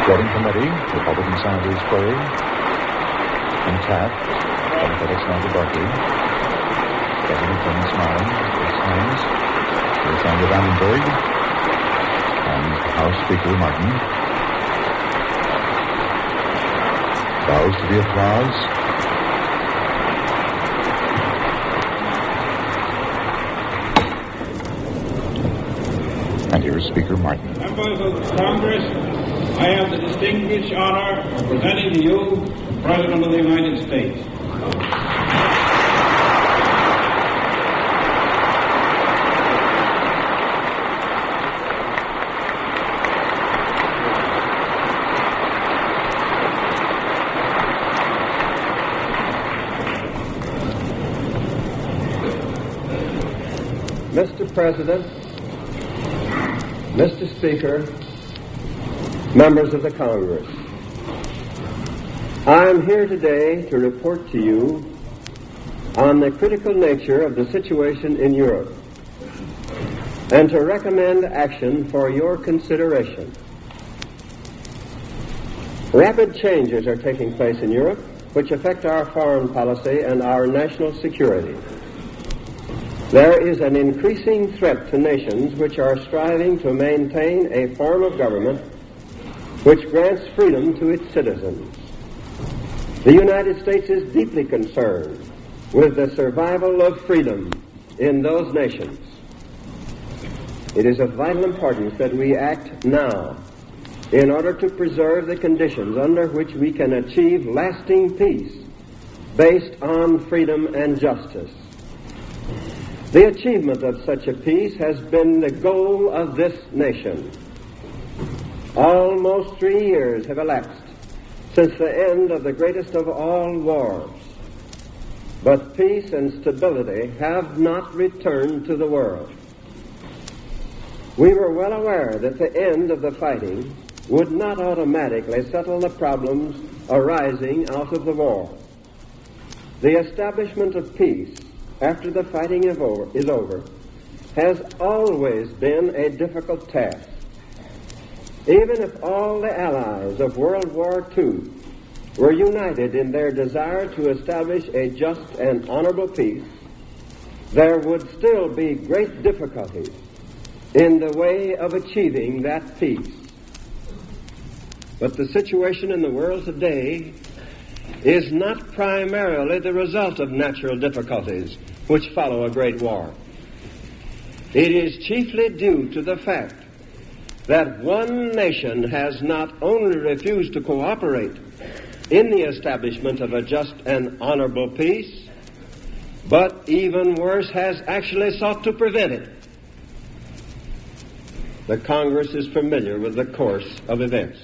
Voting Committee, Republican Senators Quay and Taft, Democratic Senator Buckley, President Truman smiling, his hands, Senator Vandenberg, and House Speaker Martin. Bows to the applause. And here is Speaker Martin. Members of the Congress, I have the distinguished honor of presenting to you the President of the United States. Mr. President, Mr. Speaker, members of the Congress, I am here today to report to you on the critical nature of the situation in Europe and to recommend action for your consideration. Rapid changes are taking place in Europe which affect our foreign policy and our national security. There is an increasing threat to nations which are striving to maintain a form of government which grants freedom to its citizens. The United States is deeply concerned with the survival of freedom in those nations. It is of vital importance that we act now in order to preserve the conditions under which we can achieve lasting peace based on freedom and justice. The achievement of such a peace has been the goal of this nation. Almost 3 years have elapsed since the end of the greatest of all wars, but peace and stability have not returned to the world. We were well aware that the end of the fighting would not automatically settle the problems arising out of the war. The establishment of peace after the fighting is over, has always been a difficult task. Even if all the allies of World War II were united in their desire to establish a just and honorable peace, there would still be great difficulties in the way of achieving that peace. But the situation in the world today is not primarily the result of natural difficulties which follow a great war. It is chiefly due to the fact that one nation has not only refused to cooperate in the establishment of a just and honorable peace, but even worse, has actually sought to prevent it. The Congress is familiar with the course of events.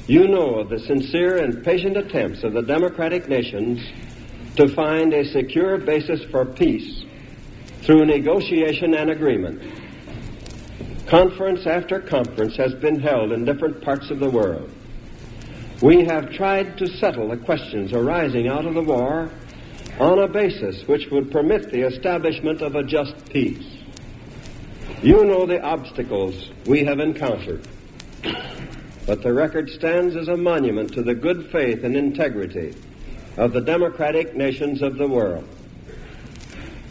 You know of the sincere and patient attempts of the democratic nations to find a secure basis for peace through negotiation and agreement. Conference after conference has been held in different parts of the world. We have tried to settle the questions arising out of the war on a basis which would permit the establishment of a just peace. You know the obstacles we have encountered, but the record stands as a monument to the good faith and integrity of the democratic nations of the world.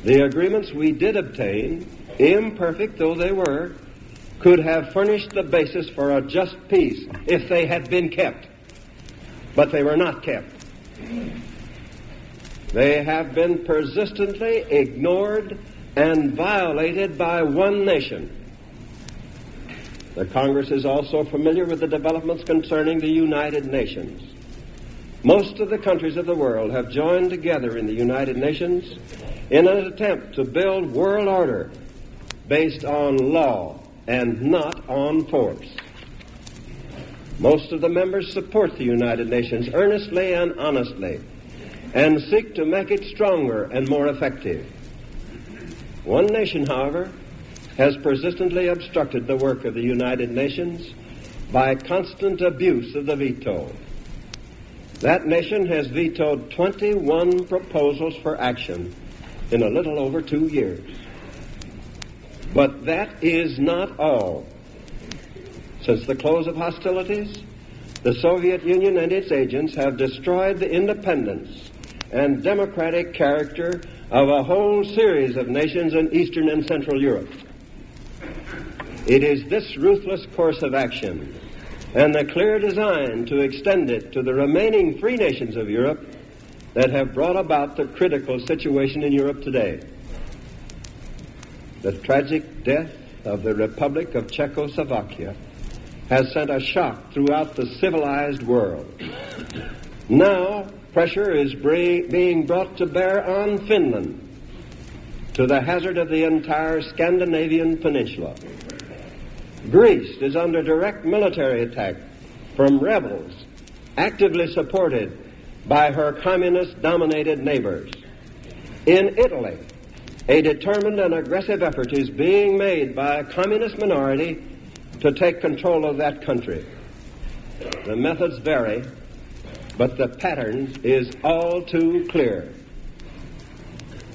The agreements we did obtain, imperfect though they were, could have furnished the basis for a just peace if they had been kept. But they were not kept. They have been persistently ignored and violated by one nation. The Congress is also familiar with the developments concerning the United Nations. Most of the countries of the world have joined together in the United Nations in an attempt to build world order based on law and not on force. Most of the members support the United Nations earnestly and honestly and seek to make it stronger and more effective. One nation, however, has persistently obstructed the work of the United Nations by constant abuse of the veto. That nation has vetoed 21 proposals for action in a little over 2 years. But that is not all. Since the close of hostilities, the Soviet Union and its agents have destroyed the independence and democratic character of a whole series of nations in Eastern and Central Europe. It is this ruthless course of action and the clear design to extend it to the remaining free nations of Europe that have brought about the critical situation in Europe today. The tragic death of the Republic of Czechoslovakia has sent a shock throughout the civilized world. Now, pressure is being brought to bear on Finland, to the hazard of the entire Scandinavian peninsula. Greece is under direct military attack from rebels actively supported by her communist-dominated neighbors. In Italy, a determined and aggressive effort is being made by a communist minority to take control of that country. The methods vary, but the pattern is all too clear.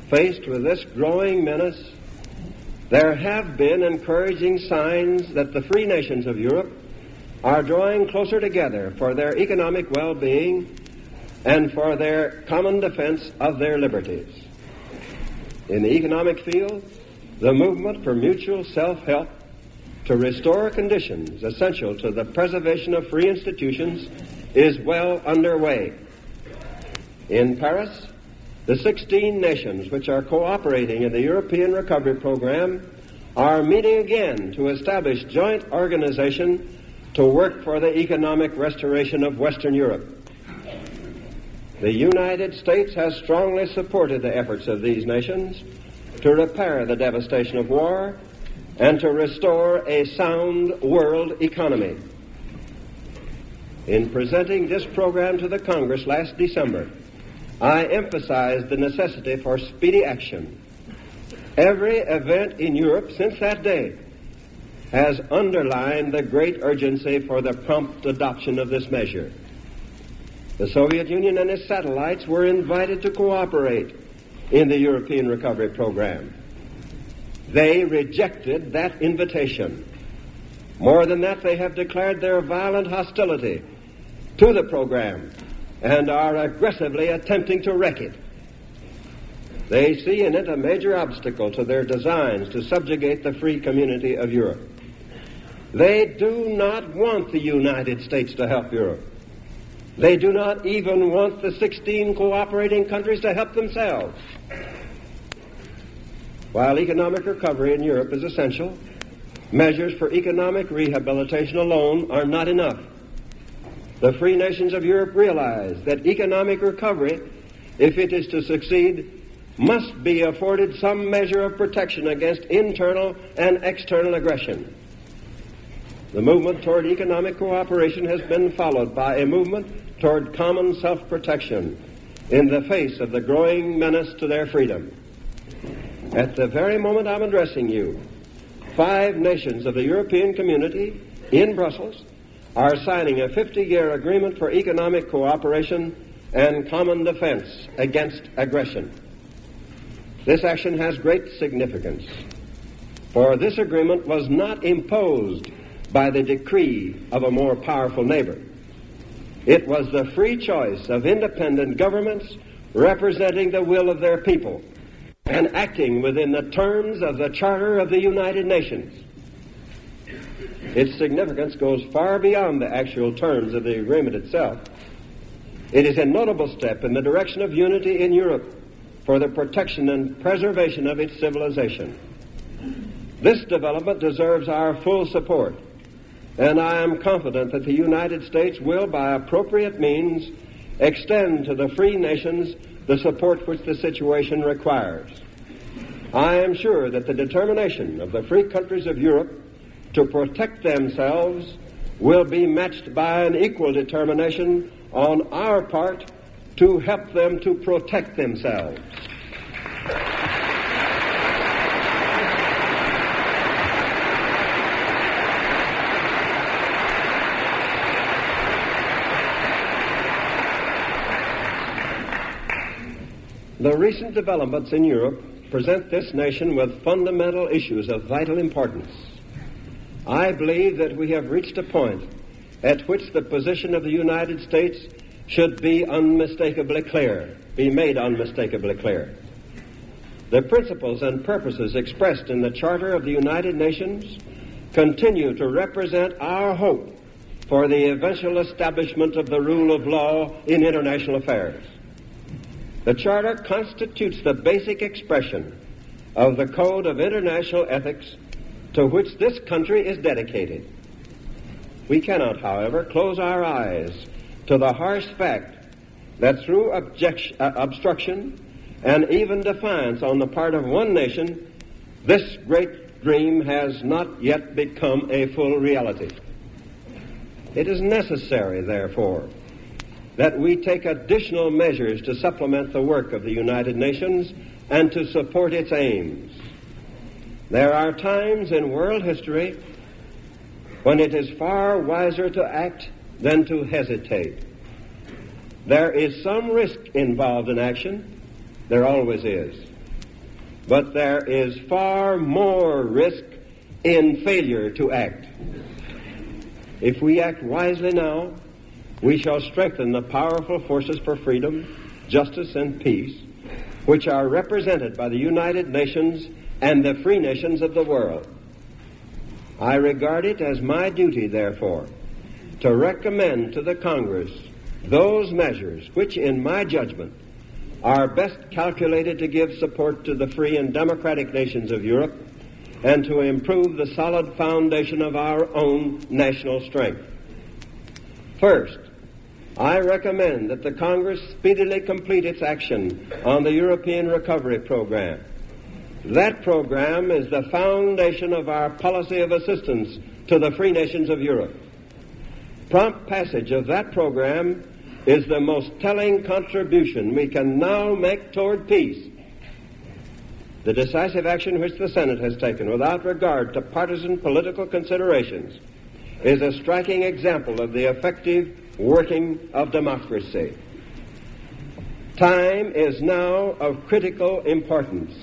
Faced with this growing menace, there have been encouraging signs that the free nations of Europe are drawing closer together for their economic well-being and for their common defense of their liberties. In the economic field, the movement for mutual self-help to restore conditions essential to the preservation of free institutions is well underway. In Paris, the 16 nations which are cooperating in the European Recovery Program are meeting again to establish joint organization to work for the economic restoration of Western Europe. The United States has strongly supported the efforts of these nations to repair the devastation of war and to restore a sound world economy. In presenting this program to the Congress last December, I emphasized the necessity for speedy action. Every event in Europe since that day has underlined the great urgency for the prompt adoption of this measure. The Soviet Union and its satellites were invited to cooperate in the European Recovery Program. They rejected that invitation. More than that, they have declared their violent hostility to the program and are aggressively attempting to wreck it. They see in it a major obstacle to their designs to subjugate the free community of Europe. They do not want the United States to help Europe. They do not even want the 16 cooperating countries to help themselves. While economic recovery in Europe is essential, measures for economic rehabilitation alone are not enough. The free nations of Europe realize that economic recovery, if it is to succeed, must be afforded some measure of protection against internal and external aggression. The movement toward economic cooperation has been followed by a movement toward common self-protection in the face of the growing menace to their freedom. At the very moment I'm addressing you, 5 nations of the European Community in Brussels are signing a 50-year agreement for economic cooperation and common defense against aggression. This action has great significance, for this agreement was not imposed by the decree of a more powerful neighbor. It was the free choice of independent governments representing the will of their people and acting within the terms of the Charter of the United Nations. Its significance goes far beyond the actual terms of the agreement itself. It is a notable step in the direction of unity in Europe for the protection and preservation of its civilization. This development deserves our full support, and I am confident that the United States will, by appropriate means, extend to the free nations the support which the situation requires. I am sure that the determination of the free countries of Europe to protect themselves will be matched by an equal determination on our part to help them to protect themselves. The recent developments in Europe present this nation with fundamental issues of vital importance. I believe that we have reached a point at which the position of the United States should be unmistakably clear, be made unmistakably clear. The principles and purposes expressed in the Charter of the United Nations continue to represent our hope for the eventual establishment of the rule of law in international affairs. The Charter constitutes the basic expression of the code of international ethics to which this country is dedicated. We cannot, however, close our eyes to the harsh fact that through obstruction and even defiance on the part of one nation, this great dream has not yet become a full reality. It is necessary, therefore, that we take additional measures to supplement the work of the United Nations and to support its aims. There are times in world history when it is far wiser to act than to hesitate. There is some risk involved in action. There always is. But there is far more risk in failure to act. If we act wisely now, we shall strengthen the powerful forces for freedom, justice, and peace, which are represented by the United Nations and the free nations of the world. I regard it as my duty, therefore, to recommend to the Congress those measures which, in my judgment, are best calculated to give support to the free and democratic nations of Europe and to improve the solid foundation of our own national strength. First, I recommend that the Congress speedily complete its action on the European Recovery Program. That program is the foundation of our policy of assistance to the free nations of Europe. Prompt passage of that program is the most telling contribution we can now make toward peace. The decisive action which the Senate has taken without regard to partisan political considerations is a striking example of the effective working of democracy. Time is now of critical importance.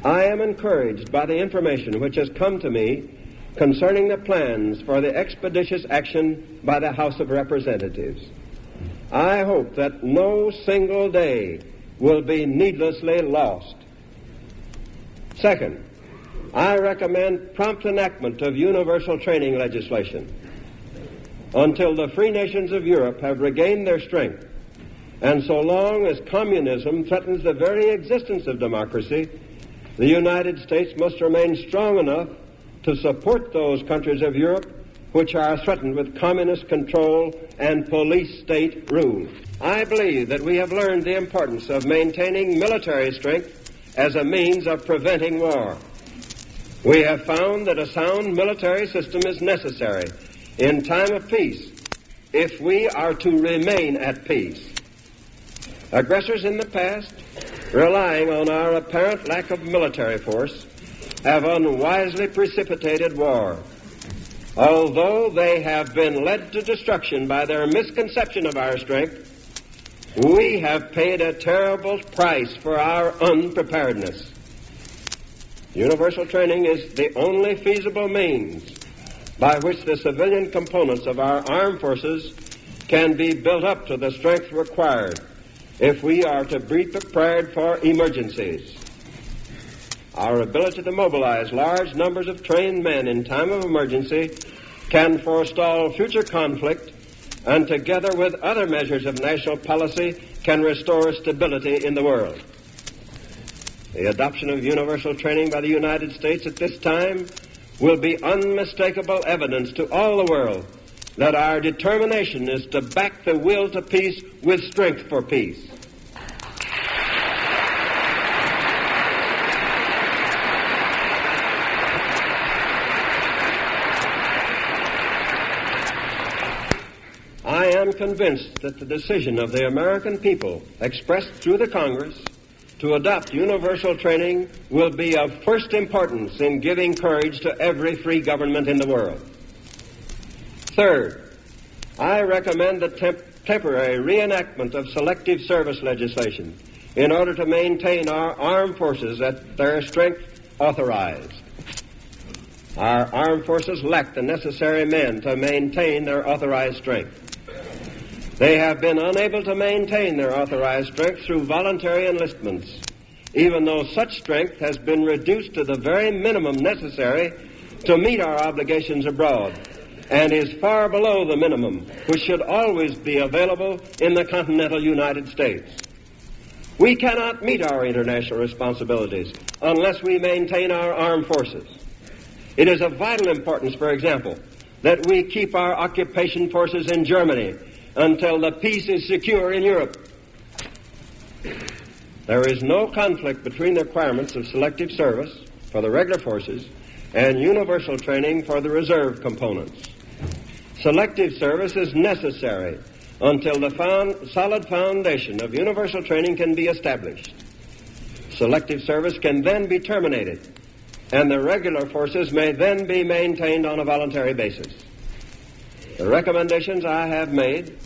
I am encouraged by the information which has come to me concerning the plans for the expeditious action by the House of Representatives. I hope that no single day will be needlessly lost. Second, I recommend prompt enactment of universal training legislation. Until the free nations of Europe have regained their strength, and so long as communism threatens the very existence of democracy, the United States must remain strong enough to support those countries of Europe which are threatened with communist control and police state rule. I believe that we have learned the importance of maintaining military strength as a means of preventing war. We have found that a sound military system is necessary in time of peace if we are to remain at peace. Aggressors in the past, relying on our apparent lack of military force, have unwisely precipitated war. Although they have been led to destruction by their misconception of our strength, we have paid a terrible price for our unpreparedness. Universal training is the only feasible means by which the civilian components of our armed forces can be built up to the strength required if we are to be prepared for emergencies. Our ability to mobilize large numbers of trained men in time of emergency can forestall future conflict and, together with other measures of national policy, can restore stability in the world. The adoption of universal training by the United States at this time will be unmistakable evidence to all the world that our determination is to back the will to peace with strength for peace. I am convinced that the decision of the American people, expressed through the Congress, to adopt universal training will be of first importance in giving courage to every free government in the world. Third, I recommend the temporary reenactment of selective service legislation in order to maintain our armed forces at their strength authorized. Our armed forces lack the necessary men to maintain their authorized strength. They have been unable to maintain their authorized strength through voluntary enlistments, even though such strength has been reduced to the very minimum necessary to meet our obligations abroad, and is far below the minimum which should always be available in the continental United States. We cannot meet our international responsibilities unless we maintain our armed forces. It is of vital importance, for example, that we keep our occupation forces in Germany until the peace is secure in Europe. There is no conflict between the requirements of selective service for the regular forces and universal training for the reserve components. Selective service is necessary until the solid foundation of universal training can be established. Selective service can then be terminated, and the regular forces may then be maintained on a voluntary basis. The recommendations I have made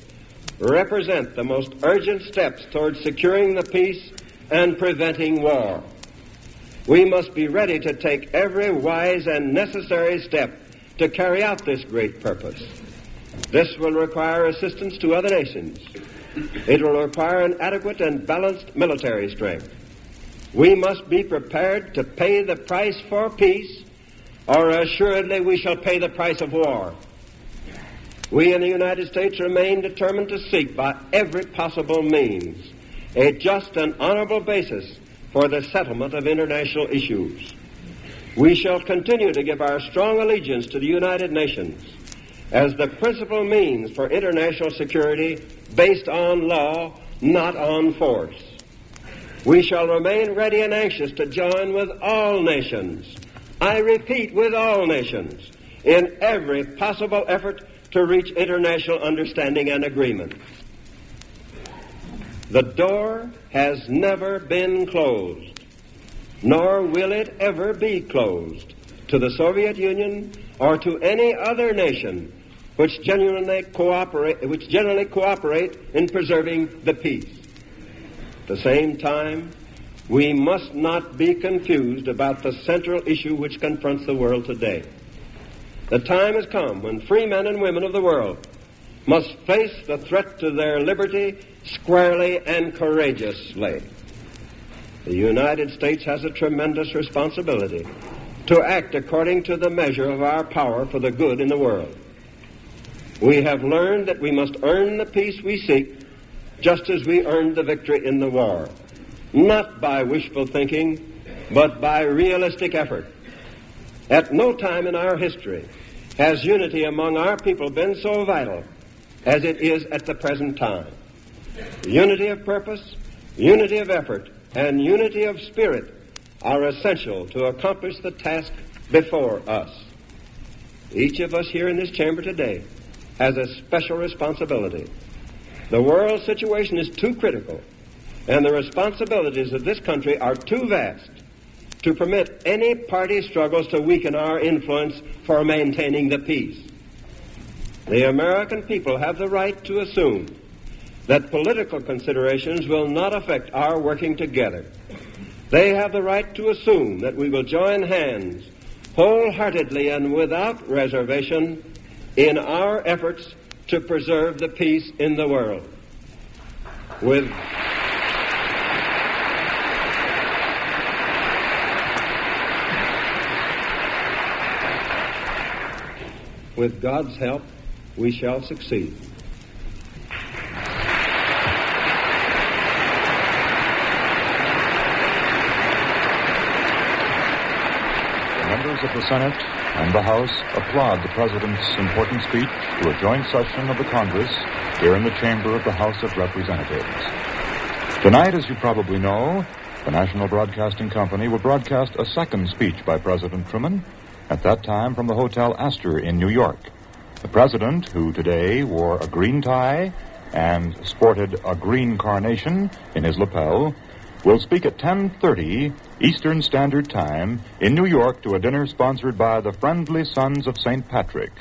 represent the most urgent steps towards securing the peace and preventing war. We must be ready to take every wise and necessary step to carry out this great purpose. This will require assistance to other nations. It will require an adequate and balanced military strength. We must be prepared to pay the price for peace, or assuredly we shall pay the price of war. We in the United States remain determined to seek by every possible means a just and honorable basis for the settlement of international issues. We shall continue to give our strong allegiance to the United Nations as the principal means for international security based on law, not on force. We shall remain ready and anxious to join with all nations, I repeat, with all nations, in every possible effort to reach international understanding and agreement. The door has never been closed, nor will it ever be closed to the Soviet Union or to any other nation which generally cooperate in preserving the peace. At the same time, we must not be confused about the central issue which confronts the world today. The time has come when free men and women of the world must face the threat to their liberty squarely and courageously. The United States has a tremendous responsibility to act according to the measure of our power for the good in the world. We have learned that we must earn the peace we seek just as we earned the victory in the war, not by wishful thinking, but by realistic effort. At no time in our history has unity among our people been so vital as it is at the present time. Unity of purpose, unity of effort, and unity of spirit are essential to accomplish the task before us. Each of us here in this chamber today has a special responsibility. The world situation is too critical, and the responsibilities of this country are too vast to permit any party struggles to weaken our influence for maintaining the peace. The American people have the right to assume that political considerations will not affect our working together. They have the right to assume that we will join hands wholeheartedly and without reservation in our efforts to preserve the peace in the world. With God's help, we shall succeed. Members of the Senate and the House applaud the President's important speech to a joint session of the Congress here in the chamber of the House of Representatives. Tonight, as you probably know, the National Broadcasting Company will broadcast a second speech by President Truman, at that time from the Hotel Astor in New York. The President, who today wore a green tie and sported a green carnation in his lapel, will speak at 10:30 Eastern Standard Time in New York to a dinner sponsored by the Friendly Sons of St. Patrick.